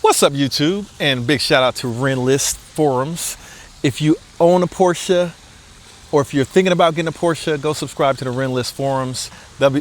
What's up, YouTube? And big shout out to Rennlist forums. If you own a Porsche or if you're thinking about getting a Porsche, go subscribe to the Rennlist forums. Rennlist.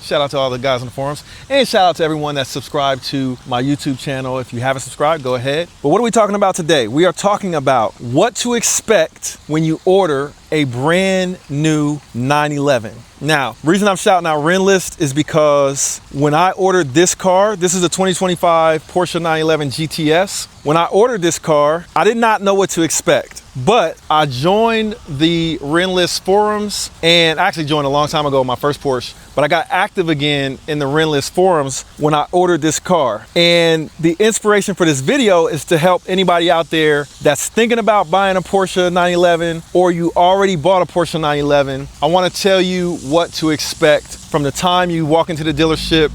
Shout out to all the guys on the forums. And shout out to everyone that's subscribed to my YouTube channel. If you haven't subscribed, go ahead. But what are we talking about today? We are talking about what to expect when you order a brand new 911. Now, the reason I'm shouting out Rennlist is because when I ordered this car, this is a 2025 Porsche 911 GTS. When I ordered this car, I did not know what to expect. But I joined the Rennlist forums, and I actually joined a long time ago, my first Porsche, but I got active again in the Rennlist forums when I ordered this car. And the inspiration for this video is to help anybody out there that's thinking about buying a Porsche 911, or you already bought a Porsche 911. I want to tell you what to expect from the time you walk into the dealership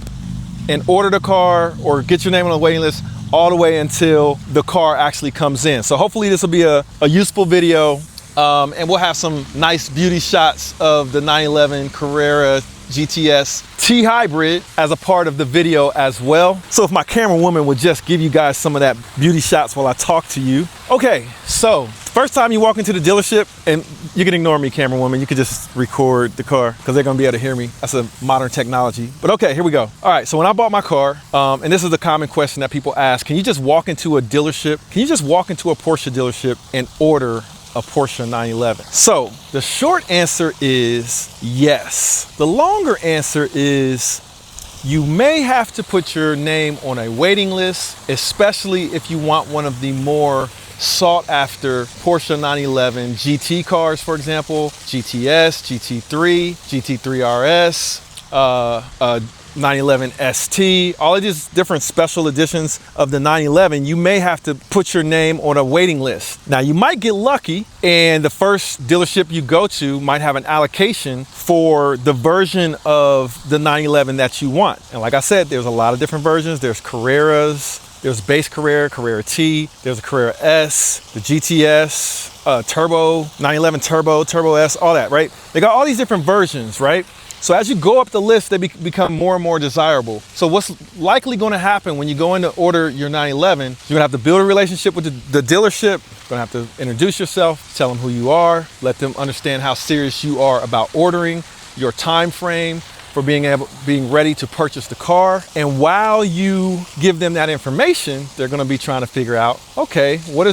and order the car or get your name on the waiting list all the way until the car actually comes in. So hopefully this will be a useful video, and we'll have some nice beauty shots of the 911 Carrera GTS T Hybrid as a part of the video as well. So if my camera woman would just give you guys some of that beauty shots while I talk to you. Okay, so first time you walk into the dealership, and you can ignore me, camera woman, you can just record the car because they're gonna be able to hear me. That's a modern technology. But okay, here we go. All right, so when I bought my car, and this is the common question that people ask, can you just walk into a dealership? Can you just walk into a Porsche dealership and order a Porsche 911? So the short answer is yes. The longer answer is you may have to put your name on a waiting list, especially if you want one of the more sought after Porsche 911 GT cars, for example, GTS, GT3, GT3 RS, 911 ST, all of these different special editions of the 911, you may have to put your name on a waiting list. Now, you might get lucky and the first dealership you go to might have an allocation for the version of the 911 that you want. And like I said, there's a lot of different versions. There's Carreras, there's base Carrera, Carrera T, there's a Carrera S, the GTS, Turbo, 911 Turbo, Turbo S, all that, right? They got all these different versions, right? So as you go up the list, they become more and more desirable. So what's likely gonna happen when you go in to order your 911, you're gonna have to build a relationship with the dealership, you're gonna have to introduce yourself, tell them who you are, let them understand how serious you are about ordering, your time frame for being ready to purchase the car. And while you give them that information, they're gonna be trying to figure out, okay, what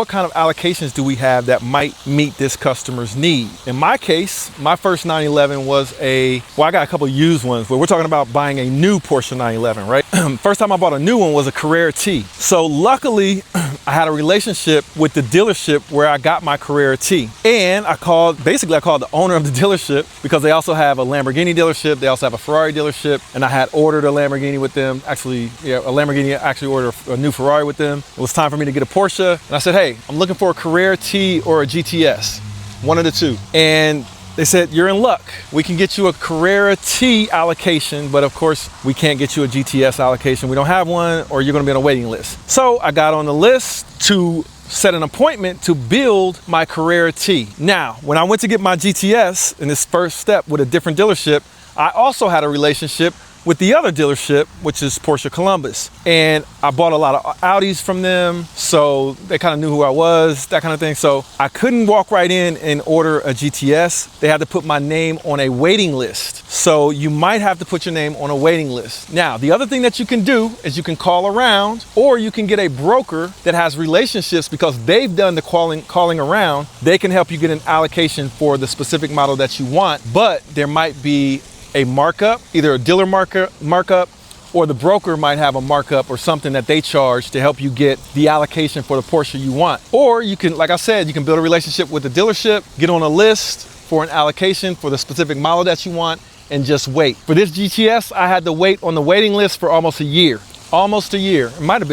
kind of allocations do we have that might meet this customer's need? In my case, my first 911 was I got a couple used ones, but we're talking about buying a new Porsche 911, right? First time I bought a new one was a Carrera T. So luckily, I had a relationship with the dealership where I got my Carrera T. And I called the owner of the dealership because they also have a Lamborghini dealership. They also have a Ferrari dealership, and I had ordered a Lamborghini with them. Actually, yeah, a Lamborghini actually ordered a new Ferrari with them. It was time for me to get a Porsche. And I said, hey, I'm looking for a Carrera T or a GTS, one of the two. And they said, you're in luck. We can get you a Carrera T allocation, but of course, we can't get you a GTS allocation. We don't have one, or you're gonna be on a waiting list. So I got on the list to set an appointment to build my Carrera T. Now, when I went to get my GTS in this first step with a different dealership, I also had a relationship with the other dealership, which is Porsche Columbus. And I bought a lot of Audis from them, so they kind of knew who I was, that kind of thing. So I couldn't walk right in and order a GTS. They had to put my name on a waiting list. So you might have to put your name on a waiting list. Now, the other thing that you can do is you can call around, or you can get a broker that has relationships because they've done the calling around. They can help you get an allocation for the specific model that you want, but there might be a markup, either a dealer markup, or the broker might have a markup or something that they charge to help you get the allocation for the Porsche you want. Or you can, like I said, you can build a relationship with the dealership, get on a list for an allocation for the specific model that you want, and just wait. For this GTS, I had to wait on the waiting list for almost a year. Almost a year. It might have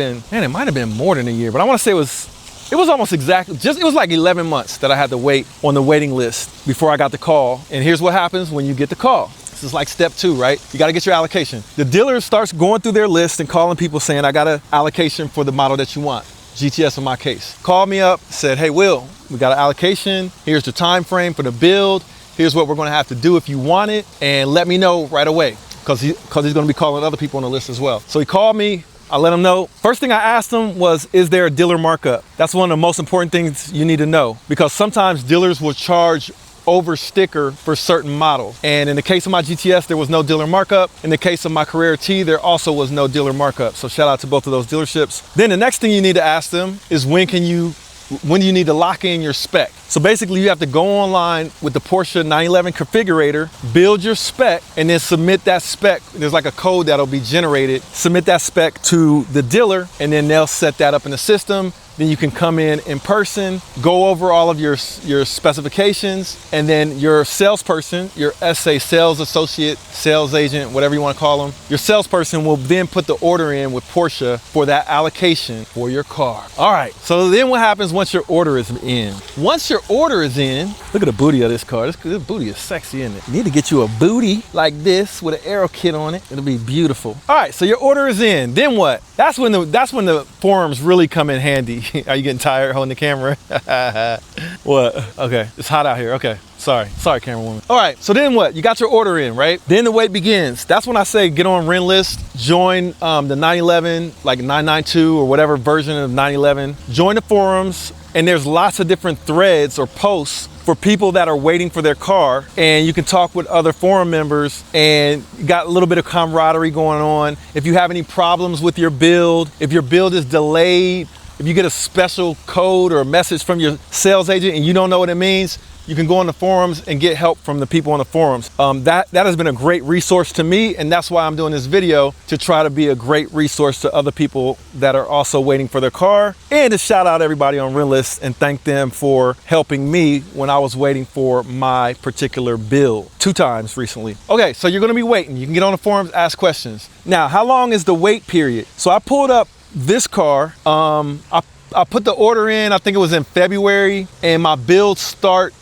been more than a year, but I want to say it was almost exactly, it was like 11 months that I had to wait on the waiting list before I got the call. And here's what happens when you get the call. This is like step 2, right? You got to get your allocation. The dealer starts going through their list and calling people saying, I got an allocation for the model that you want. GTS in my case. Called me up, said, hey, Will, we got an allocation. Here's the time frame for the build. Here's what we're going to have to do if you want it. And let me know right away, because he's going to be calling other people on the list as well. So he called me. I let them know. First thing I asked them was, is there a dealer markup? That's one of the most important things you need to know, because sometimes dealers will charge over sticker for certain models. And in the case of my GTS, there was no dealer markup. In the case of my Carrera T, there also was no dealer markup. So shout out to both of those dealerships. Then the next thing you need to ask them is when do you need to lock in your spec? So basically you have to go online with the Porsche 911 configurator, build your spec, and then submit that spec. There's like a code that'll be generated. Submit that spec to the dealer, and then they'll set that up in the system. Then you can come in person, go over all of your specifications, and then your salesperson, your SA, sales associate, sales agent, whatever you want to call them, your salesperson will then put the order in with Porsche for that allocation for your car. All right, so then what happens once your order is in? Once your order is in, look at the booty of this car. This booty is sexy, isn't it? You need to get you a booty like this with an aero kit on it. It'll be beautiful. All right, so your order is in. Then what? That's when the forums really come in handy. Are you getting tired holding the camera? What? Okay, it's hot out here. Okay, sorry, camera woman. All right, so then what? You got your order in, right? Then the wait begins. That's when I say get on Rennlist, join the 911, like 992 or whatever version of 911. Join the forums, and there's lots of different threads or posts for people that are waiting for their car, and you can talk with other forum members, and you got a little bit of camaraderie going on. If you have any problems with your build, if your build is delayed, if you get a special code or a message from your sales agent and you don't know what it means, you can go on the forums and get help from the people on the forums. That has been a great resource to me, and that's why I'm doing this video, to try to be a great resource to other people that are also waiting for their car, and to shout out everybody on Rennlist and thank them for helping me when I was waiting for my particular build 2 times recently. Okay, so you're gonna be waiting. You can get on the forums, ask questions. Now, how long is the wait period? So I pulled up this car. I put the order in, I think it was in February, and my build start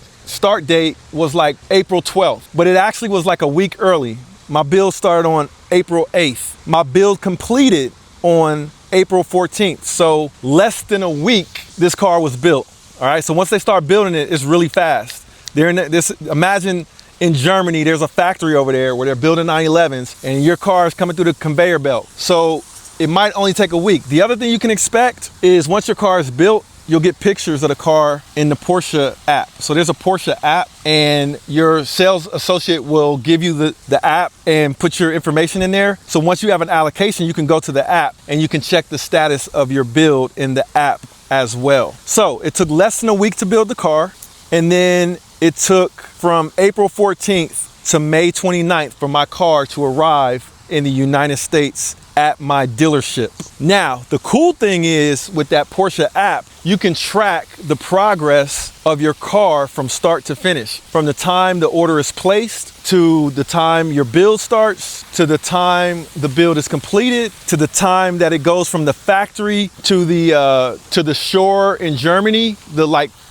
date was like April 12th, but it actually was like a week early. My build started on April 8th. My build completed on April 14th. So less than a week, this car was built. All right, so once they start building it, it's really fast. They're in this, imagine in Germany, there's a factory over there where they're building 911s, and your car is coming through the conveyor belt. So it might only take a week. The other thing you can expect is once your car is built, you'll get pictures of the car in the Porsche app. So there's a Porsche app, and your sales associate will give you the app and put your information in there. So once you have an allocation, you can go to the app and you can check the status of your build in the app as well. So it took less than a week to build the car, and then it took from April 14th to May 29th for my car to arrive in the United States at my dealership. Now, the cool thing is with that Porsche app, you can track the progress of your car from start to finish. From the time the order is placed, to the time your build starts, to the time the build is completed, to the time that it goes from the factory to the shore in Germany.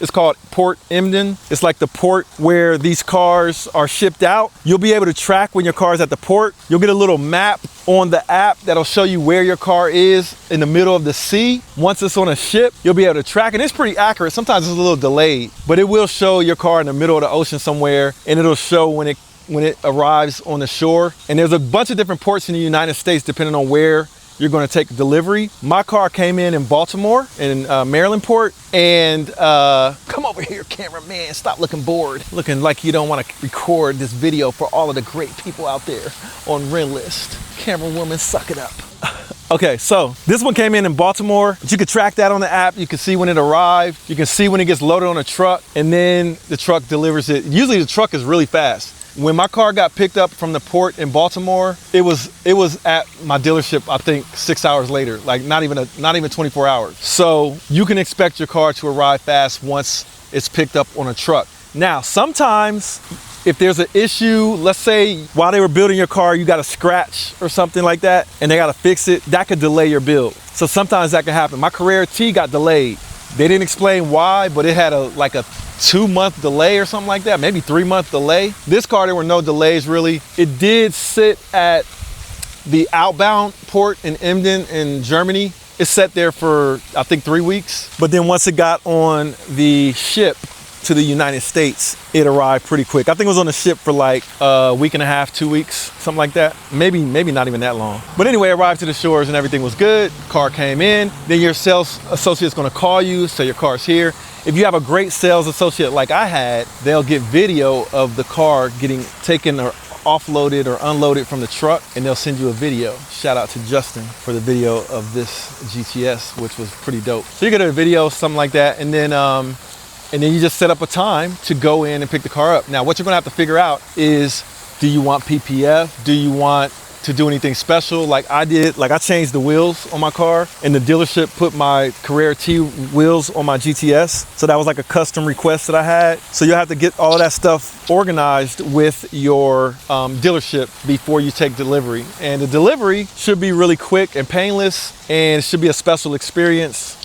It's called Port Emden. It's like the port where these cars are shipped out. You'll be able to track when your car is at the port. You'll get a little map on the app that'll show you where your car is in the middle of the sea. Once it's on a ship, you'll be able to track it. It's pretty accurate. Sometimes it's a little delayed, but it will show your car in the middle of the ocean somewhere, and it'll show when it arrives on the shore. And there's a bunch of different ports in the United States depending on where you're going to take delivery. My car came in Baltimore, in Maryland port, and come over here, cameraman, stop looking bored, looking like you don't want to record this video for all of the great people out there on Rennlist. Camera woman, suck it up. Okay, so this one came in Baltimore, but you could track that on the app. You can see when it arrived. You can see when it gets loaded on a truck, and then the truck delivers it. Usually the truck is really fast. When my car got picked up from the port in Baltimore, it was at my dealership, I think 6 hours later, like not even 24 hours. So you can expect your car to arrive fast once it's picked up on a truck. Now, sometimes if there's an issue, let's say while they were building your car, you got a scratch or something like that, and they got to fix it, that could delay your build. So sometimes that can happen. My Carrera T got delayed. They didn't explain why, but it had a 2-month delay or something like that, maybe 3-month delay. This car, there were no delays really. It did sit at the outbound port in Emden in Germany. It sat there for, I think, 3 weeks. But then once it got on the ship to the United States, it arrived pretty quick. I think it was on the ship for like a week and a half, 2 weeks, something like that. Maybe not even that long. But anyway, it arrived to the shores and everything was good. Car came in. Then your sales associate's gonna call you, say your car's here. If you have a great sales associate like I had, they'll get video of the car getting taken or offloaded or unloaded from the truck, and they'll send you a video. Shout out to Justin for the video of this GTS, which was pretty dope. So you get a video, something like that, and then you just set up a time to go in and pick the car up. Now, what you're gonna have to figure out is, do you want PPF? Do you want to do anything special like I did? Like I changed the wheels on my car, and the dealership put my Carrera T wheels on my GTS. So that was like a custom request that I had. So you'll have to get all of that stuff organized with your dealership before you take delivery. And the delivery should be really quick and painless, and it should be a special experience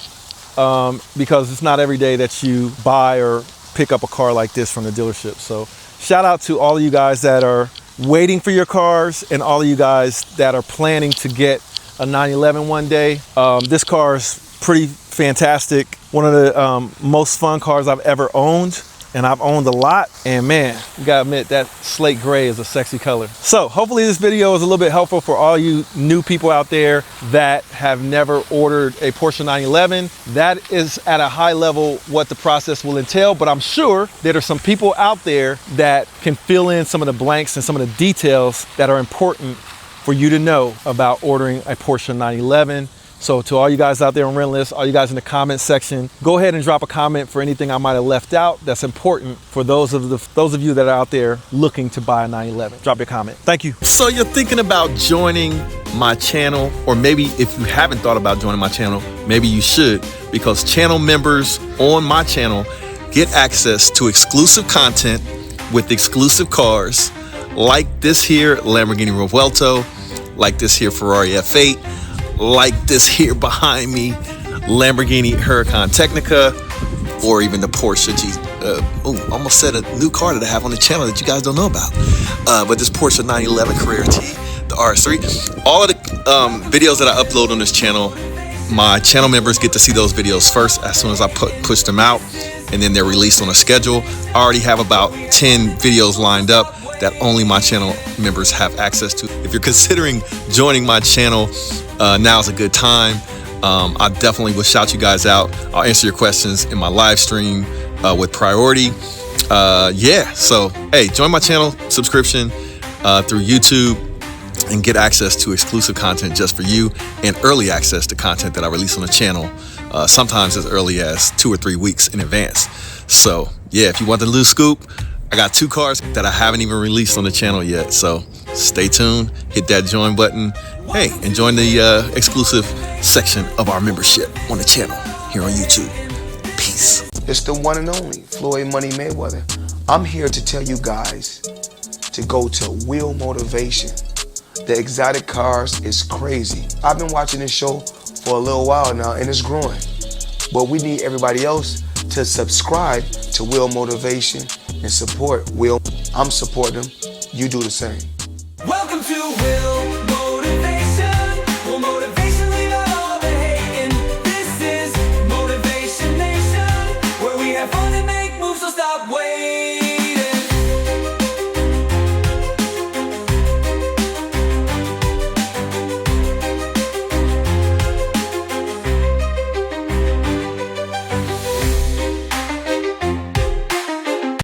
because it's not every day that you buy or pick up a car like this from the dealership. So shout out to all of you guys that are waiting for your cars and all of you guys that are planning to get a 911 one day. This car is pretty fantastic. One of the most fun cars I've ever owned, and I've owned a lot. And man, you gotta admit that slate gray is a sexy color. So hopefully this video is a little bit helpful for all you new people out there that have never ordered a Porsche 911. That is at a high level what the process will entail, but I'm sure there are some people out there that can fill in some of the blanks and some of the details that are important for you to know about ordering a Porsche 911. So to all you guys out there on Rennlist, all you guys in the comment section, go ahead and drop a comment for anything I might have left out that's important for those of you that are out there looking to buy a 911. Drop your comment. Thank you. So you're thinking about joining my channel, or maybe if you haven't thought about joining my channel, maybe you should, because channel members on my channel get access to exclusive content with exclusive cars like this here Lamborghini Revuelto, like this here Ferrari F8, like this here behind me Lamborghini Huracan Technica, or even the Porsche almost said a new car that I have on the channel that you guys don't know about, but this Porsche 911 Carrera T, the RS3. All of the videos that I upload on this channel, my channel members get to see those videos first as soon as I push them out, and then they're released on a schedule. I already have about 10 videos lined up that only my channel members have access to. If you're considering joining my channel, now's a good time. I definitely will shout you guys out. I'll answer your questions in my live stream with priority. Yeah, so hey, join my channel subscription through YouTube and get access to exclusive content just for you, and early access to content that I release on the channel, sometimes as early as 2 or 3 weeks in advance. So yeah, if you want the loose scoop, I got 2 cars that I haven't even released on the channel yet. So stay tuned, hit that join button. Hey, and join the exclusive section of our membership on the channel here on YouTube. Peace. It's the one and only Floyd Money Mayweather. I'm here to tell you guys to go to Wheel Motivation. The exotic cars is crazy. I've been watching this show for a little while now, and it's growing. But we need everybody else to subscribe to Wheel Motivation and support Will. I'm supporting them. You do the same. Welcome to Will Motivation.